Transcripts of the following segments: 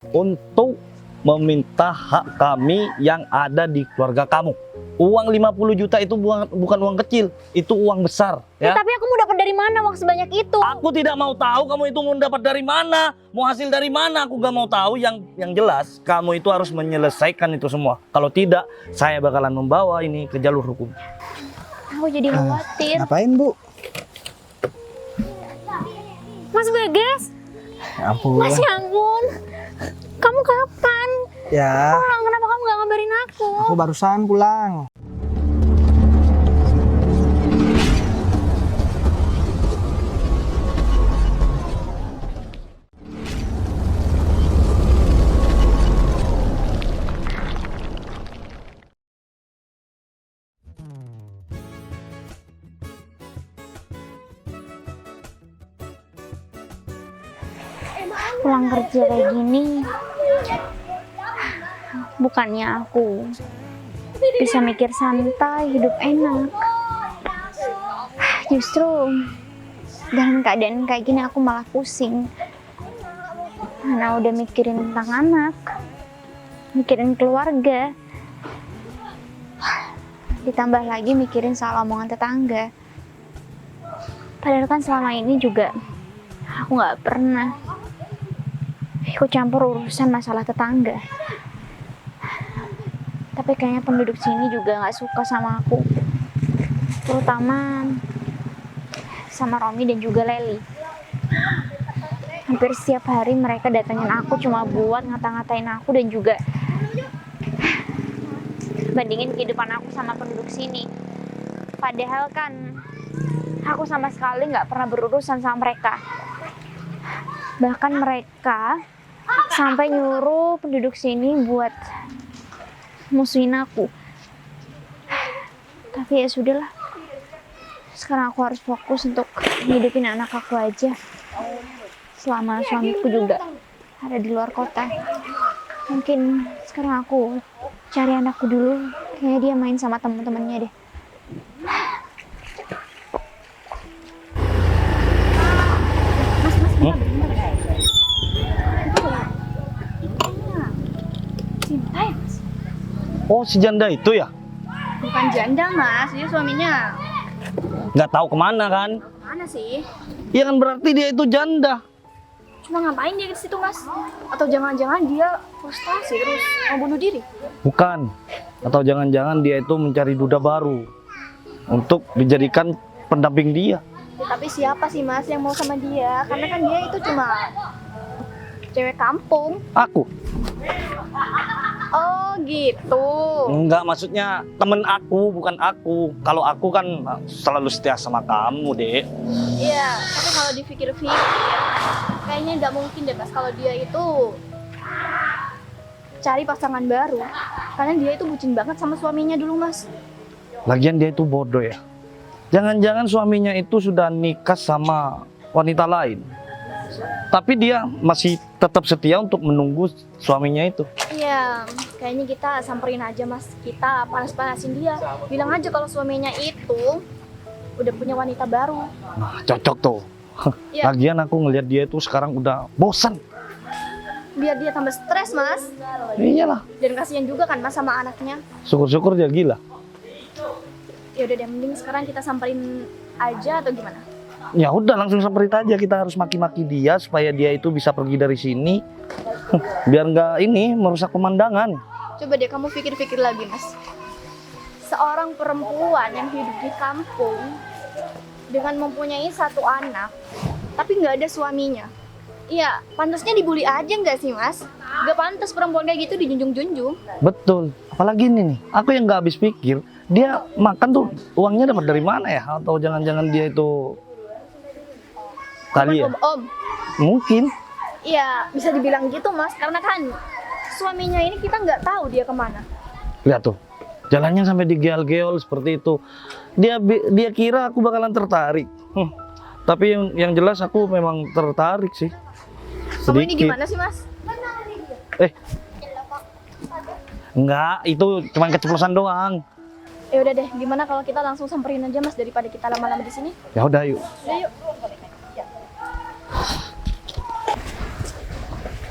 untuk meminta hak kami yang ada di keluarga kamu. Uang 50 juta itu bukan uang kecil, itu uang besar. Ya? Tapi aku mau dapat dari mana uang sebanyak itu? Aku tidak mau tahu kamu itu mau dapat dari mana, mau hasil dari mana. Aku gak mau tahu. Yang jelas kamu itu harus menyelesaikan itu semua. Kalau tidak, saya bakalan membawa ini ke jalur hukum. Aku jadi khawatir. Ngapain, Bu? Mas Bagas, Ya ampun. Mas ya ampun. Kamu kapan? Ya, Pulang, kenapa kamu gak ngabarin aku? aku barusan pulang. Pulang kerja kayak gini, bukannya aku bisa mikir santai, hidup enak. Justru dalam keadaan kayak gini aku malah pusing. Karena udah mikirin tentang anak, mikirin keluarga, ditambah lagi mikirin soal omongan tetangga. Padahal kan selama ini juga aku nggak pernah ikut campur urusan masalah tetangga. Tapi kayaknya penduduk sini juga nggak suka sama aku, terutama sama Romi dan juga Leli. Hampir setiap hari mereka datengin aku cuma buat ngata-ngatain aku dan juga bandingin kehidupan aku sama penduduk sini. Padahal kan aku sama sekali nggak pernah berurusan sama mereka. Bahkan mereka sampai nyuruh penduduk sini buat musuhin aku. Tapi ya sudahlah. Sekarang aku harus fokus untuk ngidupin anak aku aja. Selama suamiku juga ada di luar kota. Mungkin sekarang aku cari anakku dulu. Kayaknya dia main sama teman-temannya deh. Cinta ya, Mas? Oh, si janda itu ya? Bukan janda, Mas. Dia suaminya. Nggak tahu kemana kan? Mana sih? Ya kan berarti dia itu janda. Cuma ngapain dia di situ, Mas? Atau jangan-jangan dia frustasi terus mau bunuh diri? Bukan. Atau jangan-jangan dia itu mencari duda baru untuk dijadikan pendamping dia. Ya, tapi siapa sih, Mas, yang mau sama dia? Karena kan dia itu cuma cewek kampung. Aku? Oh, gitu. Enggak, maksudnya temen aku, bukan aku. Kalau aku kan selalu setia sama kamu, Dek. Iya, tapi kalau dipikir-pikir, kayaknya nggak mungkin deh, Mas, kalau dia itu cari pasangan baru. Karena dia itu bucin banget sama suaminya dulu, Mas. Lagian dia itu bodoh ya. Jangan-jangan suaminya itu sudah nikah sama wanita lain. Tapi dia masih tetap setia untuk menunggu suaminya itu. Iya, kayaknya kita samperin aja, Mas. Kita panas-panasin dia. Bilang aja kalau suaminya itu udah punya wanita baru. Nah, cocok tuh. Iya. Lagian aku ngelihat dia itu sekarang udah bosan. Biar dia tambah stres, Mas. Iyalah. Dan kasihan juga kan, Mas, sama anaknya. Syukur-syukur dia gila. Ya udah deh, mending sekarang kita samperin aja atau gimana? Ya udah langsung samperin aja, kita harus maki-maki dia supaya dia itu bisa pergi dari sini. Biar nggak ini merusak pemandangan. Coba deh kamu pikir-pikir lagi, Mas. Seorang perempuan yang hidup di kampung dengan mempunyai satu anak, tapi nggak ada suaminya. Iya, pantasnya dibully aja nggak sih, Mas? Gak pantas perempuan kayak gitu dijunjung-junjung. Betul. Apalagi ini nih, aku yang nggak habis pikir, dia makan tuh uangnya dapat dari mana ya? Atau jangan-jangan dia itu kali ya? Om, Mungkin. iya bisa dibilang gitu, Mas. Karena kan suaminya ini kita nggak tahu dia kemana. Lihat tuh, jalannya sampai digeol-geol seperti itu. Dia kira aku bakalan tertarik. Tapi yang jelas aku memang tertarik sih. Kamu ini Sedikit. gimana sih, Mas? Enggak, itu cuma keceplosan doang. Ya udah deh, gimana kalau kita langsung samperin aja, Mas, daripada kita lama-lama di sini? Ya udah yuk. Ya, yuk.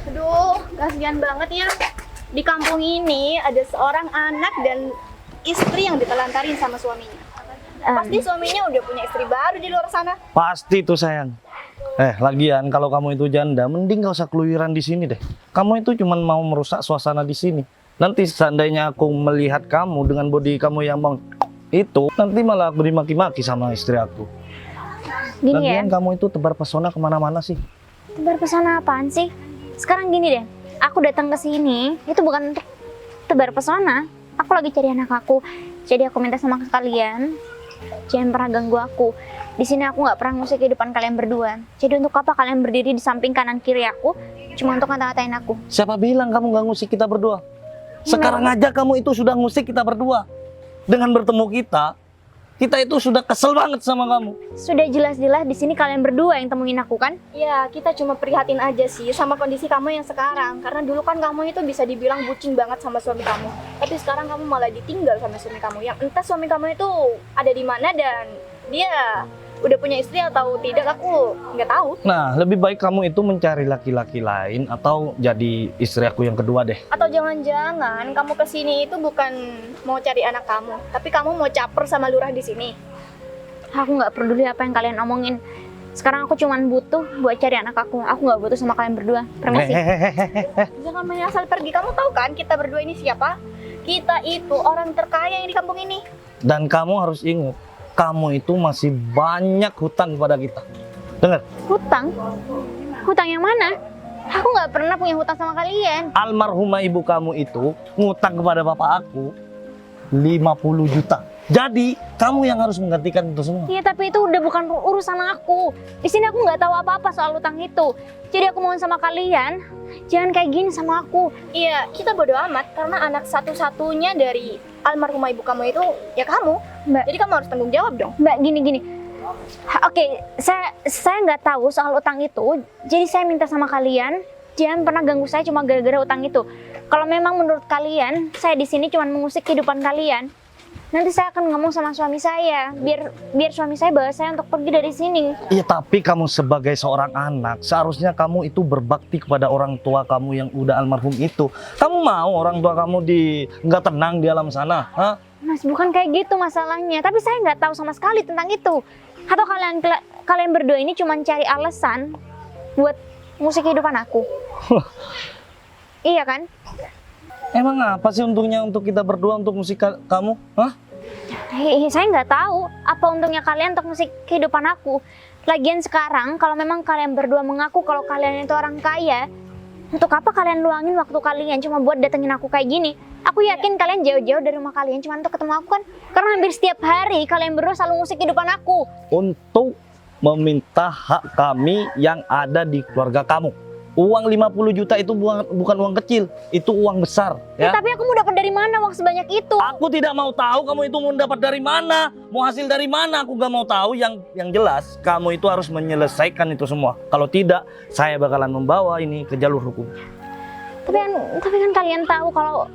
Aduh, kasihan banget ya. Di kampung ini ada seorang anak dan istri yang ditelantarin sama suaminya. Pasti suaminya udah punya istri baru di luar sana. Pasti tuh sayang. Lagian kalau kamu itu janda, mending gak usah keluyuran di sini deh. Kamu itu cuma mau merusak suasana di sini. Nanti seandainya aku melihat kamu dengan body kamu yang bang itu, nanti malah aku dimaki-maki sama istri aku. Gini ya, Lagian kamu itu tebar pesona kemana-mana sih. tebar pesona apaan sih? Sekarang gini deh, aku datang ke sini itu bukan untuk tebar pesona. Aku lagi cari anak aku. Jadi aku minta sama kalian, jangan pernah ganggu aku. Di sini aku nggak pernah ngusik kehidupan kalian berdua. Jadi untuk apa kalian berdiri di samping kanan kiri aku? Cuma untuk ngata-ngatain aku. Siapa bilang kamu gak ngusik kita berdua? Sekarang aja kamu itu sudah ngusik kita berdua. Dengan bertemu kita itu sudah kesel banget sama kamu. Sudah jelas-jelas di sini kalian berdua yang temuin aku kan? Ya, kita cuma prihatin aja sih sama kondisi kamu yang sekarang. Karena dulu kan kamu itu bisa dibilang bucin banget sama suami kamu. Tapi sekarang kamu malah ditinggal sama suami kamu. Yang entah suami kamu itu ada di mana dan dia udah punya istri atau tidak, aku nggak tahu. Nah, lebih baik kamu itu mencari laki-laki lain atau jadi istri aku yang kedua deh. Atau jangan-jangan kamu kesini itu bukan mau cari anak kamu, tapi kamu mau caper sama lurah di sini. Aku nggak peduli apa yang kalian omongin. Sekarang aku cuma butuh buat cari anak aku. Aku nggak butuh sama kalian berdua. Permisi. Jangan main asal pergi. Kamu tahu kan kita berdua ini siapa? Kita itu orang terkaya yang di kampung ini. Dan kamu harus ingat, kamu itu masih banyak hutang kepada kita. Dengar, Hutang? Hutang yang mana? Aku nggak pernah punya hutang sama kalian. almarhumah ibu kamu itu ngutang kepada bapak aku 50 juta. Jadi, kamu yang harus menggantikan itu semua. Iya, tapi itu udah bukan urusan aku. Di sini aku nggak tahu apa-apa soal hutang itu. Jadi aku mohon sama kalian, jangan kayak gini sama aku. Iya, kita bodo amat karena anak satu-satunya dari almarhumah ibu kamu itu ya kamu. Mbak, Jadi kamu harus tanggung jawab dong. Mbak, gini. Oke, saya nggak tahu soal utang itu. Jadi saya minta sama kalian, jangan pernah ganggu saya cuma gara-gara utang itu. Kalau memang menurut kalian, saya di sini cuma mengusik kehidupan kalian, nanti saya akan ngomong sama suami saya, biar suami saya bawa saya untuk pergi dari sini. Iya, tapi kamu sebagai seorang anak, seharusnya kamu itu berbakti kepada orang tua kamu yang udah almarhum itu. Kamu mau orang tua kamu nggak tenang di alam sana? Hah? Mas, bukan kayak gitu masalahnya. Tapi saya nggak tahu sama sekali tentang itu. Atau kalian berdua ini cuma cari alasan buat musik kehidupan aku? Iya kan? Emang apa sih untungnya untuk kita berdua untuk musik kamu? Hah? Saya nggak tahu apa untungnya kalian untuk musik kehidupan aku. Lagian sekarang kalau memang kalian berdua mengaku kalau kalian itu orang kaya, untuk apa kalian luangin waktu kalian cuma buat datengin aku kayak gini? Aku yakin kalian jauh-jauh dari rumah kalian cuma untuk ketemu aku kan? Karena hampir setiap hari kalian berdua selalu musik kehidupan aku. Untuk meminta hak kami yang ada di keluarga kamu. Uang 50 juta itu bukan uang kecil, itu uang besar. Ya? Tapi aku mau dapat dari mana uang sebanyak itu? Aku tidak mau tahu kamu itu mau dapat dari mana, mau hasil dari mana. Aku gak mau tahu. Yang jelas kamu itu harus menyelesaikan itu semua. Kalau tidak, saya bakalan membawa ini ke jalur hukum. Tapi kan kalian tahu kalau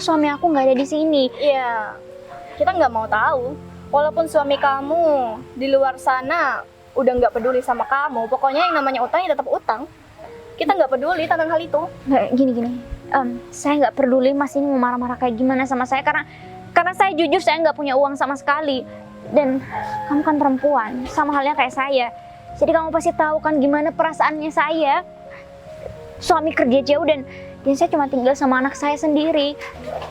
suami aku nggak ada di sini. Iya, kita nggak mau tahu. Walaupun suami kamu di luar sana udah nggak peduli sama kamu, pokoknya yang namanya utang ya tetap utang. Kita nggak peduli tentang hal itu. Nggak, gini. Saya nggak peduli Mas ini mau marah-marah kayak gimana sama saya karena saya jujur saya nggak punya uang sama sekali. Dan kamu kan perempuan, sama halnya kayak saya. Jadi kamu pasti tahu kan gimana perasaannya saya. Suami kerja jauh dan saya cuma tinggal sama anak saya sendiri.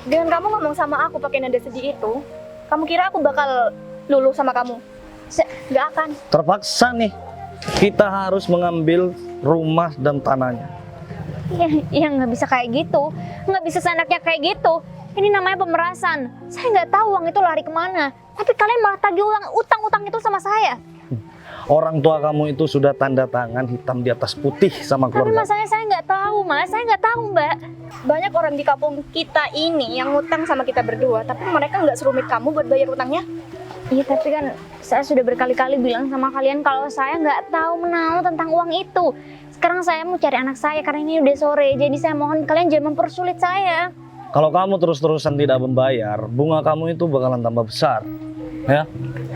Dengan kamu ngomong sama aku pakai nada sedih itu, kamu kira aku bakal luluh sama kamu? Nggak akan. Terpaksa nih, kita harus mengambil rumah dan tanahnya. Ya nggak bisa kayak gitu, nggak bisa seenaknya kayak gitu. Ini namanya pemerasan. Saya nggak tahu uang itu lari kemana. Tapi kalian malah tagih utang-utang itu sama saya. Orang tua kamu itu sudah tanda tangan hitam di atas putih sama Tapi keluarga. masalahnya saya nggak tahu, Mas. Saya nggak tahu, Mbak. Banyak orang di kampung kita ini yang ngutang sama kita berdua, tapi mereka nggak serumit kamu buat bayar utangnya. Iya, tapi kan saya sudah berkali-kali bilang sama kalian kalau saya nggak tahu menau tentang uang itu. Sekarang saya mau cari anak saya karena ini udah sore. Jadi saya mohon kalian jangan mempersulit saya. Kalau kamu terus-terusan tidak membayar, bunga kamu itu bakalan tambah besar. Ya.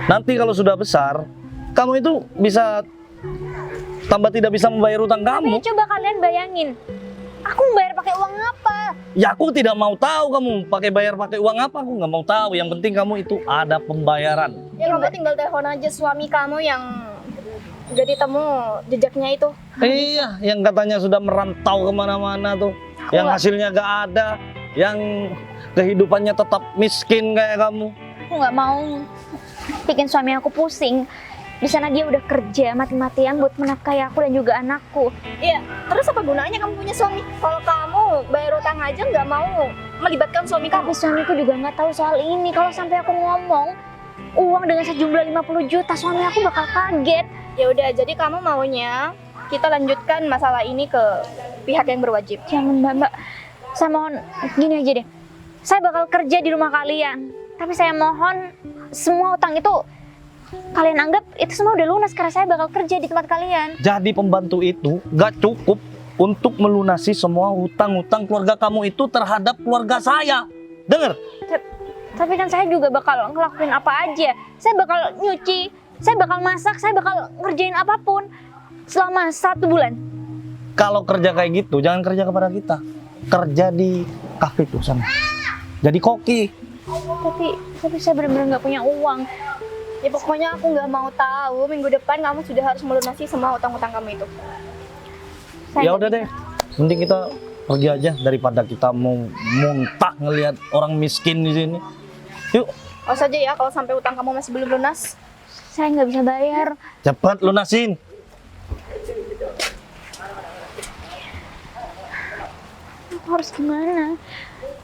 Nanti kalau sudah besar, kamu itu bisa tambah tidak bisa membayar utang kamu. Tapi coba kalian bayangin, Aku bayar pakai uang apa? Ya aku tidak mau tahu kamu bayar pakai uang apa, aku nggak mau tahu. Yang penting kamu itu ada pembayaran. Ya kamu tinggal telepon aja suami kamu yang gak ditemu jejaknya itu. Iya, yang katanya sudah merantau kemana-mana tuh, yang nggak- hasilnya gak ada, yang kehidupannya tetap miskin kayak kamu. Aku nggak mau bikin suami aku pusing. Di sana dia udah kerja mati-matian buat menafkahi aku dan juga anakku. Iya, terus apa gunanya kamu punya suami? Kalau kamu bayar utang aja nggak mau melibatkan suami kamu. Tapi suamiku juga nggak tahu soal ini. Kalau sampai aku ngomong uang dengan sejumlah 50 juta, suami aku bakal kaget. Ya udah, jadi kamu maunya kita lanjutkan masalah ini ke pihak yang berwajib. Jangan mbak, saya mohon gini aja deh. Saya bakal kerja di rumah kalian. Tapi saya mohon semua utang itu kalian anggap itu semua udah lunas karena saya bakal kerja di tempat kalian. Jadi pembantu itu gak cukup untuk melunasi semua hutang-hutang keluarga kamu itu terhadap keluarga saya. Dengar? Tapi kan saya juga bakal ngelakuin apa aja. Saya bakal nyuci, saya bakal masak, saya bakal ngerjain apapun selama 1 bulan. Kalau kerja kayak gitu, jangan kerja kepada kita. Kerja di kafe tuh sana. Jadi koki. Tapi saya benar-benar nggak punya uang. Ya pokoknya aku nggak mau tahu minggu depan kamu sudah harus melunasi semua utang-utang kamu itu. Saya Ya nggak udah deh, mending kita pergi aja daripada kita mau muntah ngelihat orang miskin di sini. Yuk, Awas aja ya kalau sampai utang kamu masih belum lunas. Saya nggak bisa bayar. cepat lunasin. Aku harus gimana?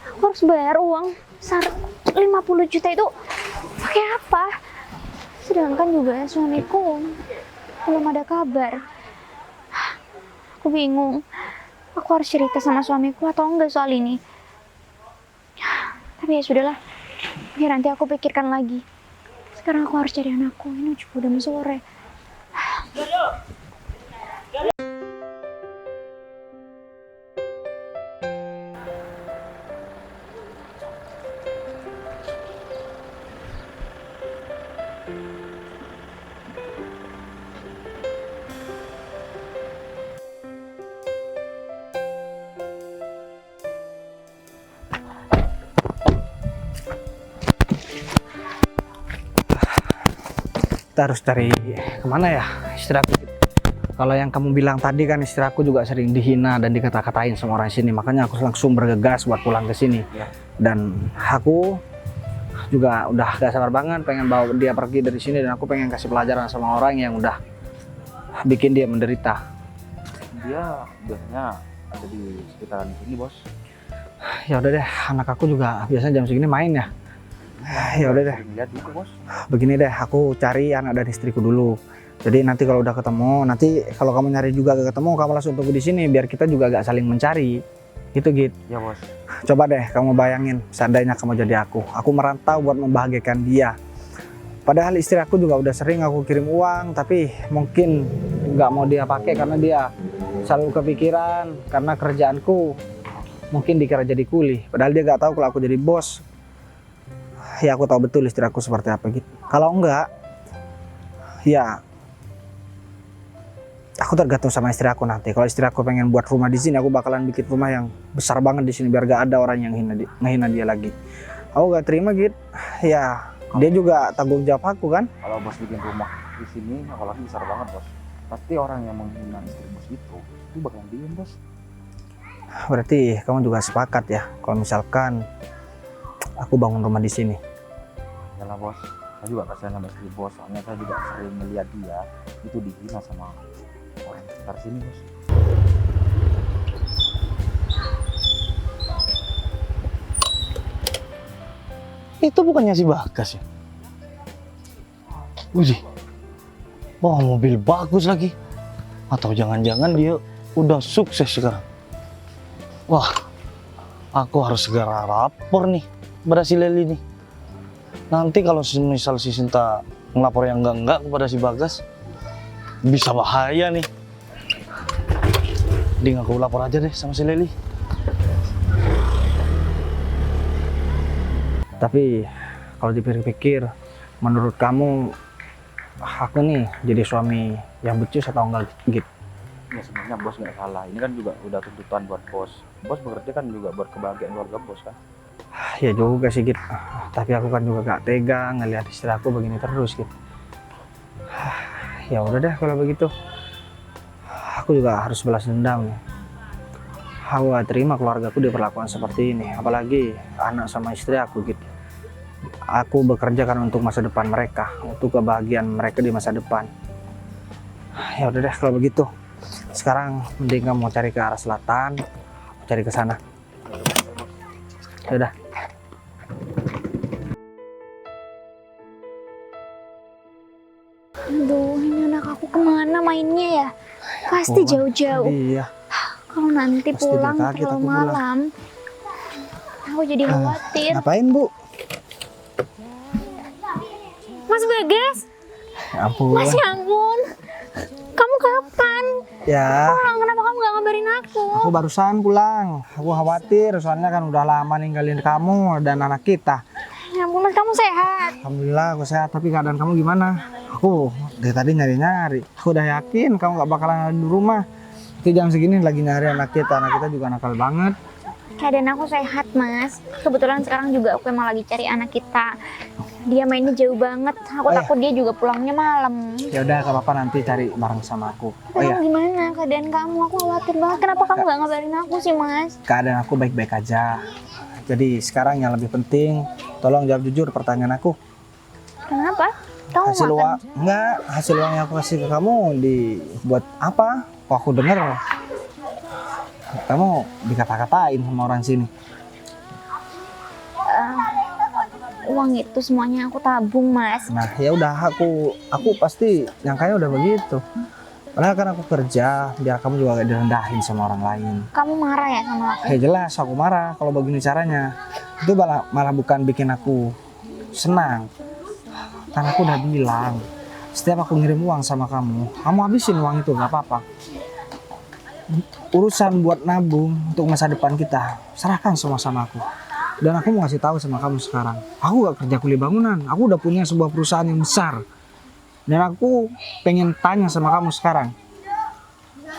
Aku harus bayar uang 50 juta itu pakai apa? Sedangkan juga suamiku belum ada kabar. Aku bingung. Aku harus cerita sama suamiku atau enggak soal ini. Tapi ya sudahlah. Biar nanti aku pikirkan lagi. Sekarang aku harus cari anakku. Ini juga udah mau sore. Kita harus cari kemana ya istri aku. Kalau yang kamu bilang tadi kan istri aku juga sering dihina dan dikata-katain sama orang sini. Makanya aku langsung bergegas buat pulang ke sini. Dan aku juga udah gak sabar banget pengen bawa dia pergi dari sini. Dan aku pengen kasih pelajaran sama orang yang udah bikin dia menderita. Dia biasanya ada di sekitaran sini, Bos. Ya udah deh, anak aku juga biasanya jam segini main ya. Ya udah deh. Sering lihat juga, Bos. Begini deh, aku cari anak dan istriku dulu. Jadi nanti kalau udah ketemu, nanti kalau kamu nyari juga gak ketemu, kamu langsung tunggu di sini biar kita juga gak saling mencari. Gitu, Git. Ya, Bos. Coba deh kamu bayangin, seandainya kamu jadi aku merantau buat membahagiakan dia. Padahal istri aku juga udah sering aku kirim uang, tapi mungkin nggak mau dia pakai karena dia selalu kepikiran karena kerjaanku mungkin dikira jadi kuli. Padahal dia nggak tahu kalau aku jadi bos. Ya aku tahu betul istri aku seperti apa gitu. Kalau enggak, ya aku tergantung sama istri aku nanti. Kalau istri aku pengen buat rumah di sini, aku bakalan bikin rumah yang besar banget di sini biar gak ada orang yang ngehina dia lagi. Aku gak terima gitu. Ya dia juga tanggung jawab aku kan. Kalau Bos bikin rumah di sini, apalagi besar banget, Bos. Pasti orang yang menghina istri Bos itu bakalan diem, Bos. Berarti kamu juga sepakat ya kalau misalkan aku bangun rumah di sini. Yalah, Bos. Saya juga kasihan sama istri Bos. Soalnya saya juga sering melihat dia itu dihina sama orang sekitar sini, Bos. Itu bukannya si Bagas ya? Wih, wah mobil bagus lagi. Atau jangan-jangan dia udah sukses sekarang. Wah, aku harus segera lapor nih kepada si Leli nih. Nanti kalau misal si Sinta ngelapor yang enggak kepada si Bagas, bisa bahaya nih. Mending aku lapor aja deh sama si Leli. Tapi kalau dipikir-pikir, menurut kamu aku nih jadi suami yang becus atau enggak gitu? Ya sebenarnya bos nggak salah. Ini kan juga udah tuntutan buat bos. Bos bekerja kan juga buat kebahagiaan keluarga bos kan. Ya juga sih Git. Tapi aku kan juga gak tega ngelihat istri aku begini terus Git. Ya udah deh kalau begitu. Aku juga harus balas dendam nih. Aku gak terima keluargaku diperlakukan seperti ini. Apalagi anak sama istri aku gitu. Aku bekerja kan untuk masa depan mereka, untuk kebahagiaan mereka di masa depan. Ya udah deh kalau begitu. Sekarang mending kamu cari ke arah selatan, cari ke sana. Ya udah. Aduh, ini anak aku kemana mainnya ya? Pasti jauh-jauh. Iya. Kalau nanti Pasti pulang dia kaget terlalu aku pulang. malam, aku jadi khawatir. Ngapain Bu? Mas Bagas, Ya ampun. Mas ya ampun. Kamu kapan? Ya, Pulang, kenapa kamu gak ngabarin aku? aku barusan pulang. Aku khawatir soalnya kan udah lama ninggalin kamu dan anak kita. Ya ampun, Mas, kamu sehat? Alhamdulillah aku sehat, tapi keadaan kamu gimana? Aku dari tadi nyari-nyari. Aku udah yakin kamu gak bakalan ada di rumah. Tapi jam segini lagi nyari anak kita juga nakal banget. Keadaan aku sehat, Mas. Kebetulan sekarang juga aku emang lagi cari anak kita. Dia mainnya jauh banget. Aku Oh, iya. takut dia juga pulangnya malam. Ya udah, gak apa-apa, nanti cari bareng sama aku. Oh Kamu iya, gimana keadaan kamu? Aku khawatir banget. Kenapa kamu gak ngabarin aku sih, Mas? keadaan aku baik-baik aja. Jadi sekarang yang lebih penting, tolong jawab jujur pertanyaan aku. Kenapa? Kamu Hasil makan? uang enggak, hasil uang yang aku kasih ke kamu dibuat apa? Kok aku denger kamu dikata-katain sama orang sini. Uang itu semuanya aku tabung, Mas. Nah, ya udah aku pasti nyangkanya udah begitu. Padahal kan aku kerja biar kamu juga gak direndahin sama orang lain. Kamu marah ya sama aku? Ya jelas aku marah kalau begini caranya. Itu malah bukan bikin aku senang. Kan aku udah bilang, setiap aku ngirim uang sama kamu habisin uang itu gak apa-apa. Urusan buat nabung untuk masa depan kita, serahkan semua sama aku. Dan aku mau kasih tahu sama kamu sekarang, aku gak kerja kuli bangunan, aku udah punya sebuah perusahaan yang besar. Dan aku pengen tanya sama kamu sekarang,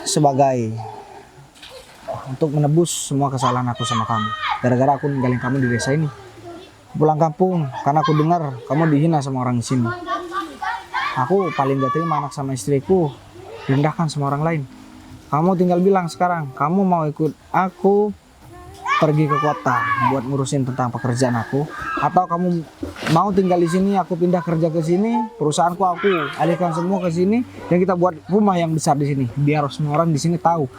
sebagai untuk menebus semua kesalahan aku sama kamu. Gara-gara aku ninggalin kamu di desa ini. Pulang kampung karena aku dengar kamu dihina sama orang di sini. Aku paling gak terima anak sama istriku direndahkan sama orang lain. Kamu tinggal bilang sekarang, kamu mau ikut aku pergi ke kota buat ngurusin tentang pekerjaan aku, atau kamu mau tinggal di sini, aku pindah kerja ke sini, perusahaanku aku alihkan semua ke sini, dan kita buat rumah yang besar di sini, biar semua orang di sini tahu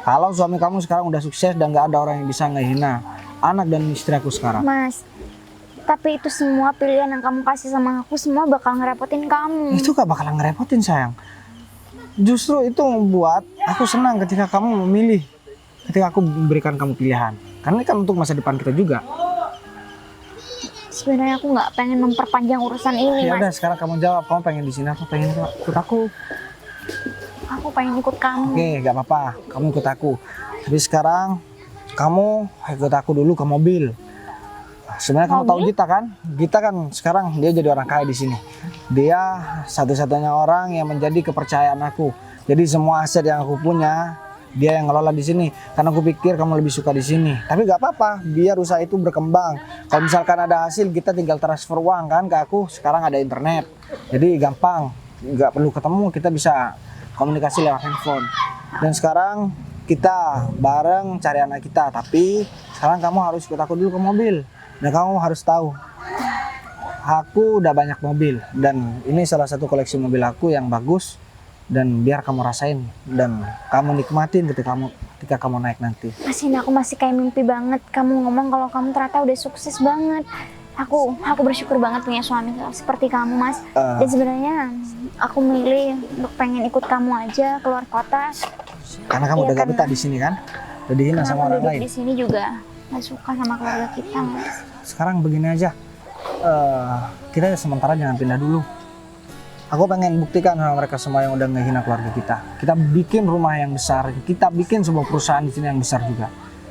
kalau suami kamu sekarang udah sukses dan gak ada orang yang bisa ngehina anak dan istri aku sekarang. Mas, tapi itu semua pilihan yang kamu kasih sama aku semua bakal ngerepotin kamu. Itu gak bakalan ngerepotin sayang. Justru itu membuat aku senang ketika kamu memilih, ketika aku memberikan kamu pilihan. Karena ini kan untuk masa depan kita juga. Sebenarnya aku nggak pengen memperpanjang urusan ini, Ya udah, Mas. sekarang kamu jawab, kamu pengen di sini apa pengen ikut aku? Aku pengen ikut kamu. Oke, gak apa-apa, kamu ikut aku. Tapi sekarang kamu ikut aku dulu ke mobil. Sebenarnya kamu tahu Mobil? Gita kan? Gita kan sekarang dia jadi orang kaya di sini. Dia satu-satunya orang yang menjadi kepercayaan aku. Jadi semua aset yang aku punya dia yang ngelola di sini. Karena aku pikir kamu lebih suka di sini. Tapi gak apa-apa, biar usaha itu berkembang. Kalau misalkan ada hasil, kita tinggal transfer uang kan ke aku. Sekarang ada internet, jadi gampang. Nggak perlu ketemu, kita bisa komunikasi lewat handphone. Dan sekarang kita bareng cari anak kita. Tapi sekarang kamu harus ikut aku dulu ke mobil. Dan kamu harus tahu, aku udah banyak mobil. Dan ini salah satu koleksi mobil aku yang bagus. Dan biar kamu rasain dan kamu nikmatin ketika kamu naik nanti. Mas, ini aku masih kayak mimpi banget. Kamu ngomong kalau kamu ternyata udah sukses banget. Aku bersyukur banget punya suami seperti kamu, Mas. Dan sebenarnya aku milih untuk pengen ikut kamu aja keluar kota. Karena kamu Iya, udah gak karena- betah di sini kan? Udah dihina Karena sama aku orang duduk lain. di sini juga nggak suka sama keluarga kita, Mas. Sekarang begini aja, kita sementara jangan pindah dulu. Aku pengen buktikan sama mereka semua yang udah ngehina keluarga kita. Kita bikin rumah yang besar, kita bikin sebuah perusahaan di sini yang besar juga.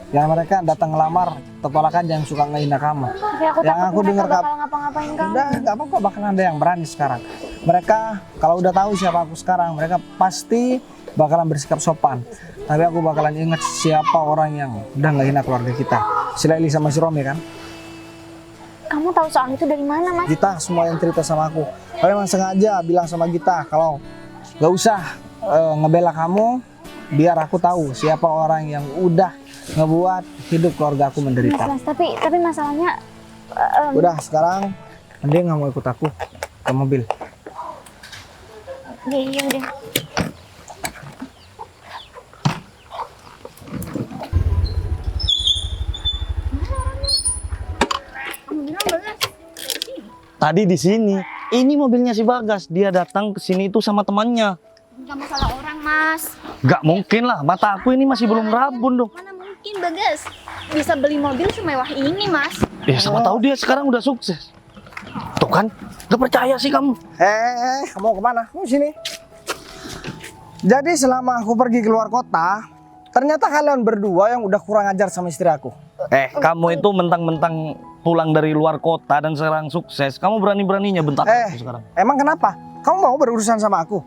Yang mereka datang ngelamar, tepalakan jangan suka ngehina kamu. Tapi aku Yang takut aku mereka dengar bakal ngapa-ngapain kamu. Udah, gak apa-apa, bahkan ada yang berani sekarang. Mereka kalau udah tahu siapa aku sekarang, mereka pasti bakalan bersikap sopan. Tapi aku bakalan ingat siapa orang yang udah ngehina keluarga kita. Si Laili sama si Romi kan. Kamu tahu soal itu dari mana, Mas? Gita semua yang cerita sama aku. Kalau emang sengaja bilang sama Gita kalau gak usah ngebela kamu, biar aku tahu siapa orang yang udah ngebuat hidup keluarga aku menderita. Mas, tapi masalahnya Udah sekarang mending kamu ikut aku ke mobil. iya udah. Kamu bilang Bagas Tadi di sini. Ini mobilnya si Bagas. Dia datang ke sini itu sama temannya. nggak masalah orang, Mas. Gak mungkin lah. Mata aku ini masih belum rabun dong. Mana mungkin Bagas bisa beli mobil semewah ini, Mas? Ya siapa tahu dia sekarang udah sukses. Tuh kan, gak percaya sih kamu. Kamu mau kemana? Kamu sini. Jadi selama aku pergi keluar kota, ternyata kalian berdua yang udah kurang ajar sama istri aku. Kamu itu mentang-mentang pulang dari luar kota dan sekarang sukses. Kamu berani-beraninya bentak aku sekarang. Emang kenapa? Kamu mau berurusan sama aku?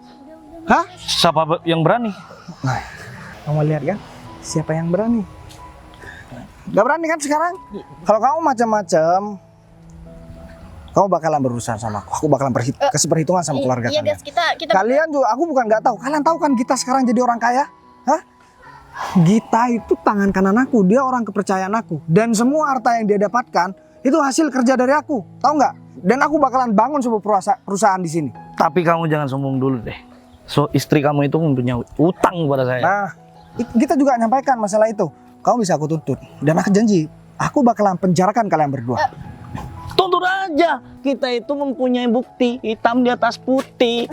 Hah? Siapa yang berani? Nah, kamu lihat kan? Siapa yang berani? Gak berani kan sekarang? Kalau kamu macam-macam, kamu bakalan berurusan sama aku. Aku bakalan kasih perhitungan sama keluarga Iya, kalian. guys, kita Kalian juga, aku bukan nggak tahu. Kalian tahu kan Gita sekarang jadi orang kaya? Hah? Gita itu tangan kanan aku. Dia orang kepercayaan aku. Dan semua harta yang dia dapatkan itu hasil kerja dari aku. Tahu nggak? Dan aku bakalan bangun sebuah perusahaan di sini. Tapi kamu jangan sombong dulu deh. So istri kamu itu mempunyai utang kepada saya. Nah, kita juga nyampaikan masalah itu. Kamu bisa aku tuntut. Dan aku janji, aku bakalan penjarakan kalian berdua. Tuntut aja. Kita itu mempunyai bukti hitam di atas putih.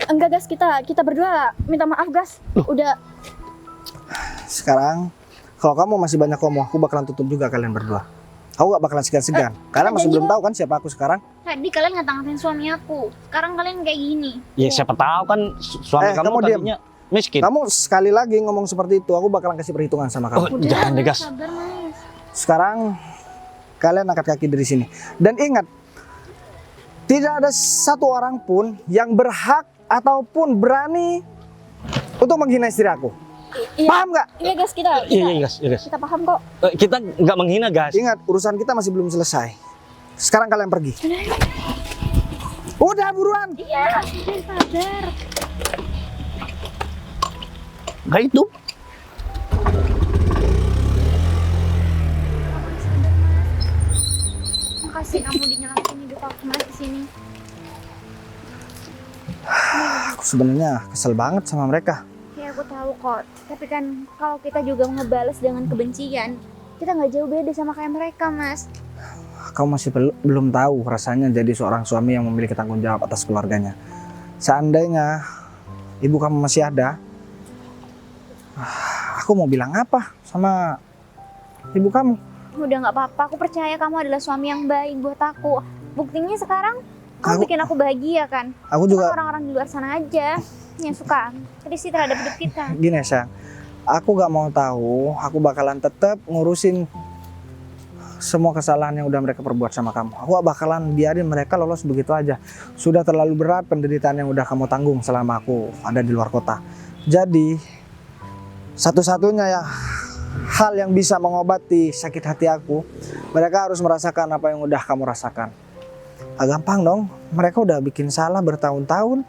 enggak, Gas, kita berdua minta maaf, Gas. Udah Sekarang, kalau kamu masih banyak ngomong, aku bakalan tutup juga kalian berdua. Aku gak bakalan segan-segan. Kalian masih belum tahu kan siapa aku sekarang? tadi kalian ngata-ngatain suami aku. Sekarang kalian kayak gini. Ya siapa tahu kan suami kamu kamu diam. tadinya miskin. Kamu sekali lagi ngomong seperti itu, aku bakalan kasih perhitungan sama kamu. Jangan deh, Gas. Sabar, Mas. Sekarang kalian angkat kaki dari sini. Dan ingat, tidak ada satu orang pun yang berhak ataupun berani untuk menghina istri aku. Iya. Paham nggak? Iya, Gas, kita Iya, Gas. kita paham kok. Kita nggak menghina, Gas. Ingat, urusan kita masih belum selesai. Sekarang kalian pergi. Udah buruan. Iya, sabar. Gak itu. Makasih kamu dinyelamatin hidup aku, Mas, di sini. Aku sebenarnya kesel banget sama mereka. Ya aku tahu kok. Tapi kan kalau kita juga ngebales dengan kebencian, kita nggak jauh beda sama kayak mereka, Mas. Kamu masih belum tahu rasanya jadi seorang suami yang memiliki tanggung jawab atas keluarganya. Seandainya ibu kamu masih ada, aku mau bilang apa sama ibu kamu? Udah nggak apa-apa. Aku percaya kamu adalah suami yang baik buat aku. Buktinya sekarang kamu Aku- bikin aku bahagia kan. Aku Cuma juga orang-orang di luar sana aja yang suka risih terhadap hidup kita. gini sayang, aku gak mau tahu, aku bakalan tetap ngurusin semua kesalahan yang udah mereka perbuat sama kamu. Aku gak bakalan biarin mereka lolos begitu aja. Sudah terlalu berat penderitaan yang udah kamu tanggung selama aku ada di luar kota. Jadi satu-satunya ya hal yang bisa mengobati sakit hati aku, mereka harus merasakan apa yang udah kamu rasakan. Gampang dong, mereka udah bikin salah bertahun-tahun.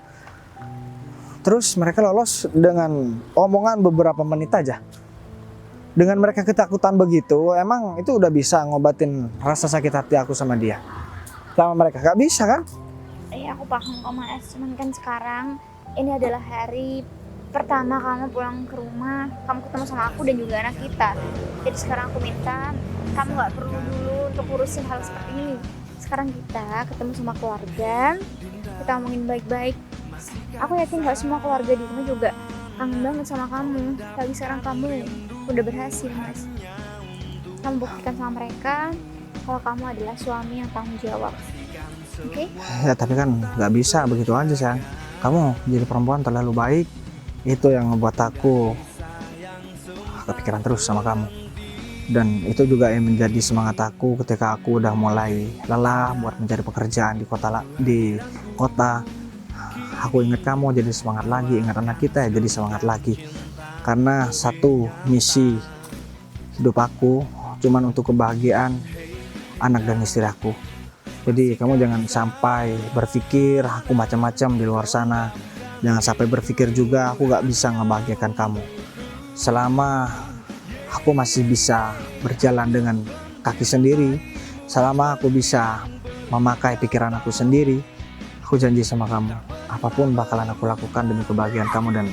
Terus mereka lolos dengan omongan beberapa menit aja. Dengan mereka ketakutan begitu, emang itu udah bisa ngobatin rasa sakit hati aku sama dia. Sama mereka, gak bisa kan? Iya aku paham kok Mas. Cuman kan sekarang ini adalah hari pertama kamu pulang ke rumah, kamu ketemu sama aku dan juga anak kita. Jadi sekarang aku minta kamu nggak perlu dulu untuk urusin hal seperti ini. Sekarang kita ketemu sama keluarga, kita ngomongin baik-baik. Aku yakin gak semua keluarga di rumah juga kangen banget sama kamu. Tapi sekarang kamu udah berhasil, Mas. Kamu buktikan sama mereka kalau kamu adalah suami yang tanggung jawab. Oke? Ya tapi kan gak bisa begitu aja sayang. Kamu jadi perempuan terlalu baik. Itu yang ngebuat aku kepikiran terus sama kamu. Dan itu juga yang menjadi semangat aku ketika aku udah mulai lelah buat mencari pekerjaan di kota. Aku ingat kamu jadi semangat lagi, ingat anak kita ya jadi semangat lagi. Karena satu misi hidup aku cuman untuk kebahagiaan anak dan istri aku. Jadi kamu jangan sampai berpikir aku macam-macam di luar sana. Jangan sampai berpikir juga aku gak bisa ngebahagiakan kamu. Selama aku masih bisa berjalan dengan kaki sendiri, selama aku bisa memakai pikiran aku sendiri, aku janji sama kamu, apapun bakalan aku lakukan demi kebahagiaan kamu dan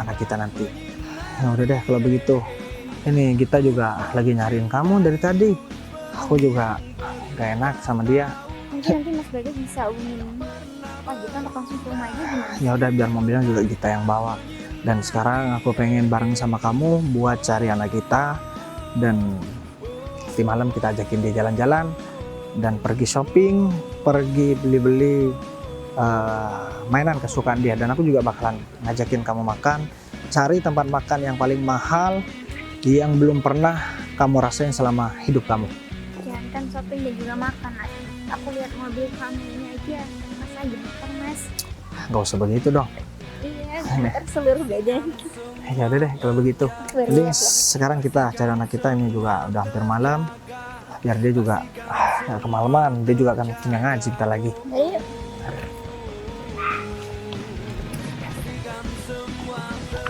anak kita nanti. Ya udah deh kalau begitu. Ini kita juga lagi nyariin kamu dari tadi. Aku juga gak enak sama dia. Nanti Mas Bagas bisa hubungin Pak Gita untuk langsung ke rumah aja gimana? Ya udah biar mobilnya juga kita yang bawa. Dan sekarang aku pengen bareng sama kamu buat cari anak kita, dan nanti malam kita ajakin dia jalan-jalan dan pergi shopping, pergi beli-beli mainan kesukaan dia. Dan aku juga bakalan ngajakin kamu makan, cari tempat makan yang paling mahal yang belum pernah kamu rasain selama hidup kamu. Jangan kan shopping dan juga makan Mas. Aku lihat mobil kamu ini aja, Mas aja makan Mas. Gak usah begitu dong. Iya, ntar seluruh badan. Ya udah deh kalau begitu. Baru Jadi lihat ya. sekarang kita cari anak kita, ini juga udah hampir malam. Biar dia juga gak kemalaman, dia juga akan punya ngaji kita lagi. Ayo.